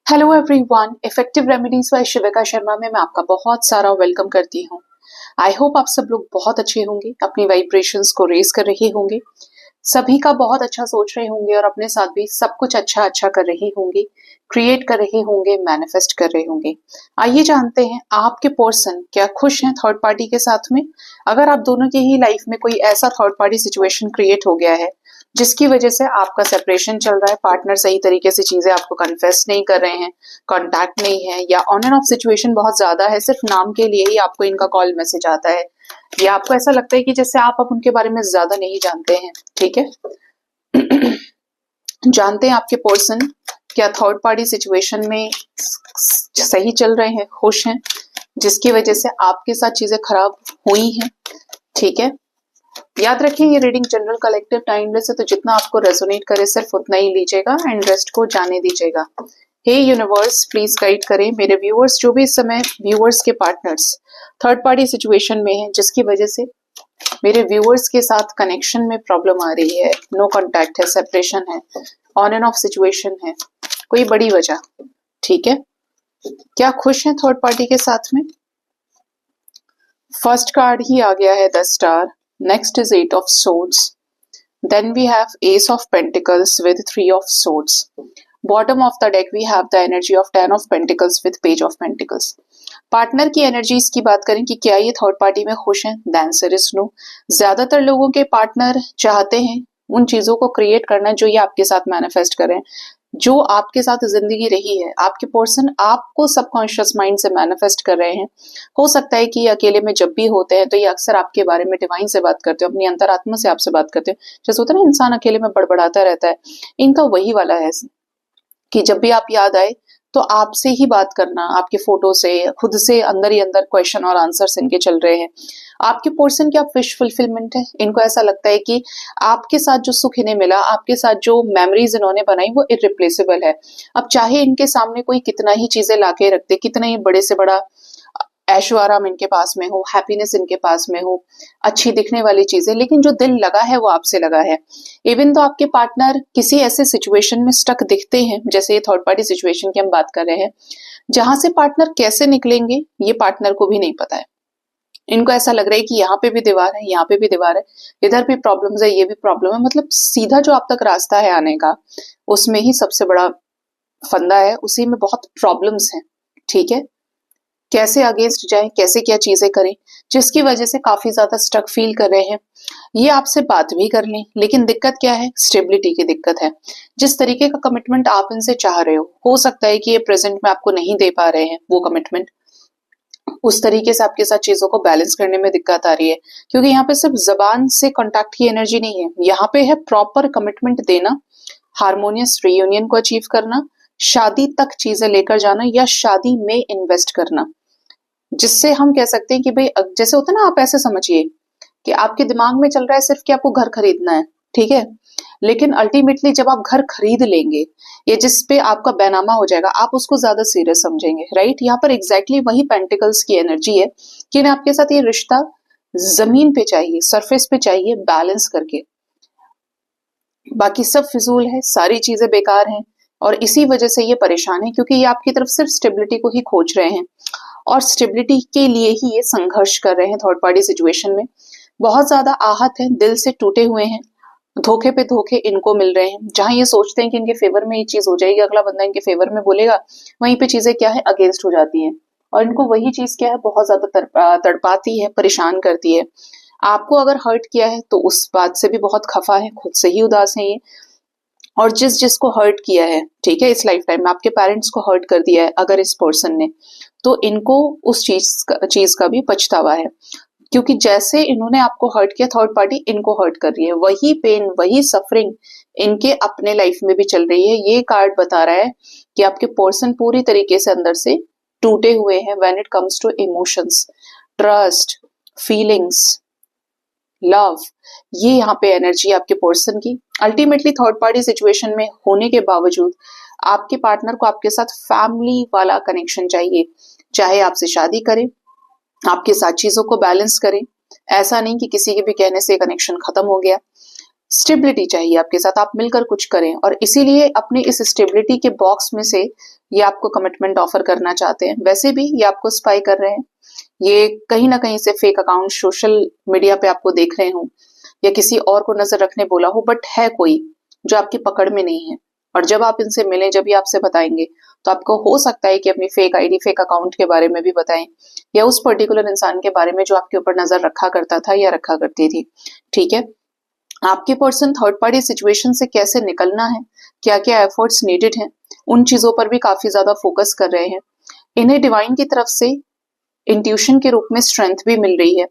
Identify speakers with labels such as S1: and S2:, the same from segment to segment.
S1: Hello everyone, effective remedies by Shivika Sharma में मैं आपका बहुत सारा वेलकम करती हूँ। आई होप आप सब लोग बहुत अच्छे होंगे, अपनी वाइब्रेशंस को रेज कर रहे होंगे, सभी का बहुत अच्छा सोच रहे होंगे और अपने साथ भी सब कुछ अच्छा अच्छा कर रहे होंगे, क्रिएट कर रहे होंगे, मैनिफेस्ट कर रहे होंगे। आइए जानते हैं आपके पर्सन क्या खुश हैं थर्ड पार्टी के साथ में। अगर आप दोनों की ही लाइफ में कोई ऐसा थर्ड पार्टी सिचुएशन क्रिएट हो गया है जिसकी वजह से आपका सेपरेशन चल रहा है, पार्टनर सही तरीके से चीजें आपको कन्फेस नहीं कर रहे हैं, कांटेक्ट नहीं है, या ऑन एंड ऑफ सिचुएशन बहुत ज्यादा है, सिर्फ नाम के लिए ही आपको इनका कॉल मैसेज आता है, या आपको ऐसा लगता है कि जैसे आप अब उनके बारे में ज्यादा नहीं जानते हैं। ठीक है, जानते हैं आपके पर्सन क्या थर्ड पार्टी सिचुएशन में सही चल रहे हैं, खुश हैं, जिसकी वजह से आपके साथ चीजें खराब हुई हैं। ठीक है, याद रखिए ये रीडिंग जनरल कलेक्टिव टाइमलेस है, तो जितना आपको रेजोनेट करे सिर्फ उतना ही लीजिएगा एंड रेस्ट को जाने दीजिएगा। हे यूनिवर्स, प्लीज गाइड करें मेरे व्यूअर्स, जो भी इस समय व्यूअर्स के पार्टनर्स थर्ड पार्टी सिचुएशन में हैं, जिसकी वजह से मेरे व्यूअर्स के साथ कनेक्शन में प्रॉब्लम आ रही है, नो कांटेक्ट है, सेपरेशन है, ऑन एंड ऑफ सिचुएशन है, कोई बड़ी वजह। ठीक है, क्या खुश हैं थर्ड पार्टी के साथ में? फर्स्ट कार्ड ही आ गया है the star, next is 8 of swords, then we have ace of pentacles with 3 of swords, bottom of the deck we have the energy of 10 of pentacles with page of pentacles। Partner की energies की बात करें कि क्या ये third party में खुश हैं, द आंसर इज नो। ज्यादातर लोगों के पार्टनर चाहते हैं उन चीजों को क्रिएट करना जो ये आपके साथ मैनिफेस्ट करें, जो आपके साथ जिंदगी रही है। आपके पर्सन आपको सबकॉन्शियस माइंड से मैनिफेस्ट कर रहे हैं। हो सकता है कि ये अकेले में जब भी होते हैं तो ये अक्सर आपके बारे में डिवाइन से बात करते हो, अपनी अंतरात्मा से आपसे बात करते हो। जैसे होता है ना, इंसान अकेले में बड़बड़ाता रहता है, इनका वही वाला है कि जब भी आप याद आए तो आपसे ही बात करना, आपके फोटो से, खुद से अंदर ही अंदर क्वेश्चन और आंसर्स इनके चल रहे हैं। आपके पर्सन की आप विश फुलफिलमेंट है। इनको ऐसा लगता है कि आपके साथ जो सुख इन्हें मिला, आपके साथ जो मेमोरीज इन्होंने बनाई, वो इररिप्लेसेबल है। अब चाहे इनके सामने कोई कितना ही चीजें लाके रख दे, कितना ही बड़े से बड़ा ऐशो आराम इनके पास में हो, हैप्पीनेस इनके पास में हो, अच्छी दिखने वाली चीजें, लेकिन जो दिल लगा है वो आपसे लगा है। इवन तो आपके पार्टनर किसी ऐसे सिचुएशन में स्टक दिखते हैं, जैसे ये थर्ड पार्टी सिचुएशन की हम बात कर रहे हैं, जहां से पार्टनर कैसे निकलेंगे ये पार्टनर को भी नहीं पता है। इनको ऐसा लग रहा है कि यहाँ पे भी दीवार है, यहाँ पे भी दीवार है, इधर भी प्रॉब्लम्स है, ये भी प्रॉब्लम है। मतलब सीधा जो आप तक रास्ता है आने का, उसमें ही सबसे बड़ा फंदा है, उसी में बहुत प्रॉब्लम्स हैं। ठीक है, कैसे अगेंस्ट जाएं, कैसे क्या चीजें करें, जिसकी वजह से काफी ज्यादा स्टक फील कर रहे हैं। ये आपसे बात भी कर लें, लेकिन दिक्कत क्या है? स्टेबिलिटी की दिक्कत है। जिस तरीके का कमिटमेंट आप इनसे चाह रहे हो सकता है कि ये प्रेजेंट में आपको नहीं दे पा रहे हैं वो कमिटमेंट। उस तरीके से आपके साथ चीजों को बैलेंस करने में दिक्कत आ रही है, क्योंकि यहाँ पे सिर्फ जबान से कॉन्टैक्ट की एनर्जी नहीं है, यहाँ पे है प्रॉपर कमिटमेंट देना, हार्मोनियस रियूनियन को अचीव करना, शादी तक चीजें लेकर जाना, या शादी में इन्वेस्ट करना। जिससे हम कह सकते हैं कि भाई, जैसे होता है ना, आप ऐसे समझिए कि आपके दिमाग में चल रहा है सिर्फ कि आपको घर खरीदना है। ठीक है, लेकिन अल्टीमेटली जब आप घर खरीद लेंगे, ये जिस पे आपका बैनामा हो जाएगा, आप उसको ज्यादा सीरियस समझेंगे। राइट, यहाँ पर एग्जैक्टली वही पेंटिकल्स की एनर्जी है कि ना आपके साथ ये रिश्ता जमीन पे चाहिए, सरफेस पे चाहिए, बैलेंस करके। बाकी सब फिजूल है, सारी चीजें बेकार हैं, और इसी वजह से ये परेशान है, क्योंकि ये आपकी तरफ सिर्फ स्टेबिलिटी को ही खोज रहे हैं, और स्टेबिलिटी के लिए ही ये संघर्ष कर रहे हैं थर्ड पार्टी सिचुएशन में। बहुत ज्यादा आहत हैं, दिल से टूटे हुए हैं, धोखे पे धोखे इनको मिल रहे हैं। जहां ये सोचते हैं कि इनके फेवर में ये चीज हो जाएगी, अगला बंदा इनके फेवर में बोलेगा, वहीं पे चीजें क्या है, अगेंस्ट हो जाती हैं, और इनको वही चीज क्या है, बहुत ज्यादा तड़पाती है, परेशान करती है। आपको अगर हर्ट किया है तो उस बात से भी बहुत खफा है, खुद से ही उदास है ये। और जिसको हर्ट किया है, ठीक है, इस लाइफ टाइम में आपके पेरेंट्स को हर्ट कर दिया है अगर इस पर्सन ने, तो इनको उस चीज का भी पछतावा है, क्योंकि जैसे इन्होंने आपको हर्ट किया, थर्ड पार्टी इनको हर्ट कर रही है। वही पेन, वही सफरिंग इनके अपने लाइफ में भी चल रही है। ये कार्ड बता रहा है कि आपके पर्सन पूरी तरीके से अंदर से टूटे हुए हैं when it comes to emotions, trust, feelings, love. ये यहाँ पे एनर्जी आपके पर्सन की। अल्टीमेटली थर्ड पार्टी सिचुएशन में होने के बावजूद आपके पार्टनर को आपके साथ फैमिली वाला कनेक्शन चाहिए, चाहे आपसे शादी करे, आपके साथ चीजों को बैलेंस करें। ऐसा नहीं कि किसी के भी कहने से कनेक्शन खत्म हो गया। स्टेबिलिटी चाहिए आपके साथ, आप मिलकर कुछ करें, और इसीलिए अपने इस स्टेबिलिटी के बॉक्स में से ये आपको कमिटमेंट ऑफर करना चाहते हैं। वैसे भी ये आपको स्पाई कर रहे हैं, ये कहीं ना कहीं से फेक अकाउंट सोशल मीडिया पे आपको देख रहे हो या किसी और को नजर रखने बोला हो, बट है कोई जो आपकी पकड़ में नहीं है। और जब आप इनसे मिलें, जब ये आपसे बताएंगे, तो आपको हो सकता है कि अपनी फेक आईडी, फेक अकाउंट के बारे में भी बताएं, या उस पर्टिकुलर इंसान के बारे में जो आपके ऊपर नजर रखा करता था या रखा करती थी। ठीक है, आपके पर्सन थर्ड पार्टी सिचुएशन से कैसे निकलना है, क्या क्या एफर्ट्स नीडेड हैं, उन चीजों पर भी काफी ज्यादा फोकस कर रहे हैं। इन्हें डिवाइन की तरफ से इंट्यूशन के रूप में स्ट्रेंथ भी मिल रही है।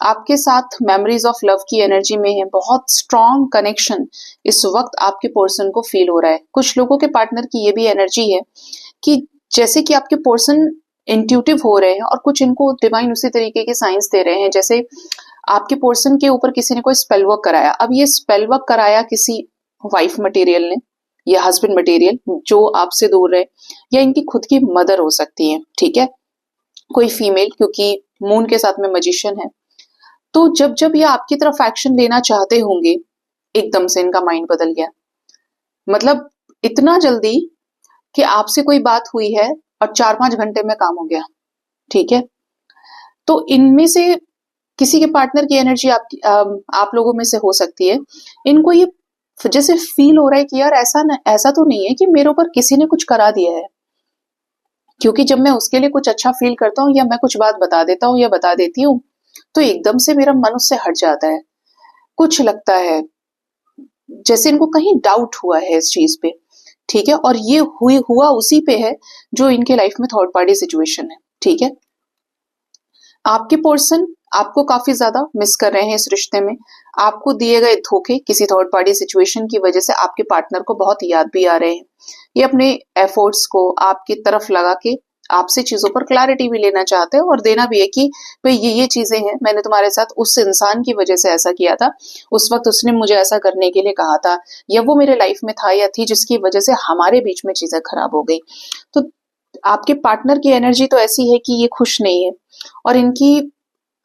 S1: आपके साथ मेमोरीज ऑफ लव की एनर्जी में है, बहुत स्ट्रॉन्ग कनेक्शन इस वक्त आपके पर्सन को फील हो रहा है। कुछ लोगों के पार्टनर की ये भी एनर्जी है कि जैसे कि आपके पर्सन इंट्यूटिव हो रहे हैं, और कुछ इनको डिवाइन उसी तरीके के साइंस दे रहे हैं, जैसे आपके पर्सन के ऊपर किसी ने कोई स्पेल वर्क कराया। अब ये स्पेल वर्क कराया किसी वाइफ मटेरियल ने या हस्बैंड मटेरियल जो आपसे दूर रहे, या इनकी खुद की मदर हो सकती है। ठीक है, कोई फीमेल, क्योंकि मून के साथ में मजिशियन है। तो जब जब ये आपकी तरफ एक्शन लेना चाहते होंगे, एकदम से इनका माइंड बदल गया। मतलब इतना जल्दी कि आपसे कोई बात हुई है और 4-5 घंटे में काम हो गया। ठीक है, तो इनमें से किसी के पार्टनर की एनर्जी आप लोगों में से हो सकती है। इनको ये जैसे फील हो रहा है कि यार ऐसा तो नहीं है कि मेरे ऊपर किसी ने कुछ करा दिया है, क्योंकि जब मैं उसके लिए कुछ अच्छा फील करता हूँ या मैं कुछ बात बता देता हूँ या बता देती हूँ, तो एकदम से मेरा मन उससे हट जाता है। कुछ लगता है जैसे इनको कहीं डाउट हुआ है इस चीज पे। ठीक है, और ये हुआ उसी पे है जो इनके लाइफ में थर्ड पार्टी सिचुएशन है। ठीक है, आपके पर्सन आपको काफी ज्यादा मिस कर रहे हैं इस रिश्ते में। आपको दिए गए धोखे किसी थर्ड पार्टी सिचुएशन की वजह से आपके पार्टनर को बहुत याद भी आ रहे हैं। ये अपने एफर्ट्स को आपकी तरफ लगा के आपसे चीजों पर क्लैरिटी भी लेना चाहते हैं, और देना भी है कि भाई ये चीजें हैं, मैंने तुम्हारे साथ उस इंसान की वजह से ऐसा किया था, उस वक्त उसने मुझे ऐसा करने के लिए कहा था, या वो मेरे लाइफ में था या थी जिसकी वजह से हमारे बीच में चीजें खराब हो गई। तो आपके पार्टनर की एनर्जी तो ऐसी है कि ये खुश नहीं है, और इनकी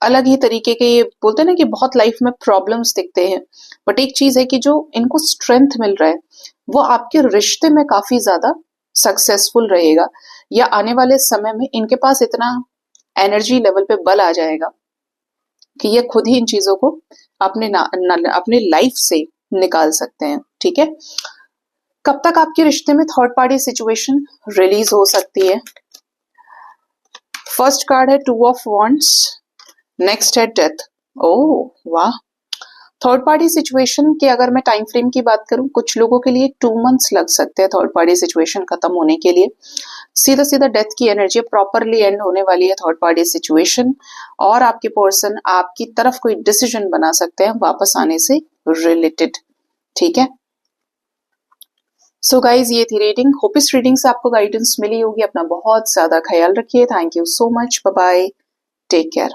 S1: अलग ही तरीके के, ये बोलते हैं ना कि बहुत लाइफ में प्रॉब्लम्स दिखते हैं, बट एक चीज है कि जो इनको स्ट्रेंथ मिल रहा है वो आपके रिश्ते में काफी ज्यादा सक्सेसफुल रहेगा, या आने वाले समय में इनके पास इतना एनर्जी लेवल पे बल आ जाएगा कि ये खुद ही इन चीजों को अपने लाइफ से निकाल सकते हैं। ठीक है, कब तक आपके रिश्ते में थर्ड पार्टी सिचुएशन रिलीज हो सकती है? फर्स्ट कार्ड है 2 ऑफ वॉन्ड्स, नेक्स्ट है डेथ। ओह वाह, थर्ड पार्टी सिचुएशन के अगर मैं टाइम फ्रेम की बात करूं, कुछ लोगों के लिए 2 मंथ्स लग सकते हैं थर्ड पार्टी सिचुएशन खत्म होने के लिए। सीधा सीधा डेथ की एनर्जी, प्रॉपरली एंड होने वाली है थर्ड पार्टी सिचुएशन, और आपके पर्सन आपकी तरफ कोई डिसीजन बना सकते हैं वापस आने से रिलेटेड। ठीक है, सो गाइज ये थी रीडिंग। होप इस रीडिंग से आपको गाइडेंस मिली होगी। अपना बहुत ज्यादा ख्याल रखिए। Thank you so much, bye bye, take care.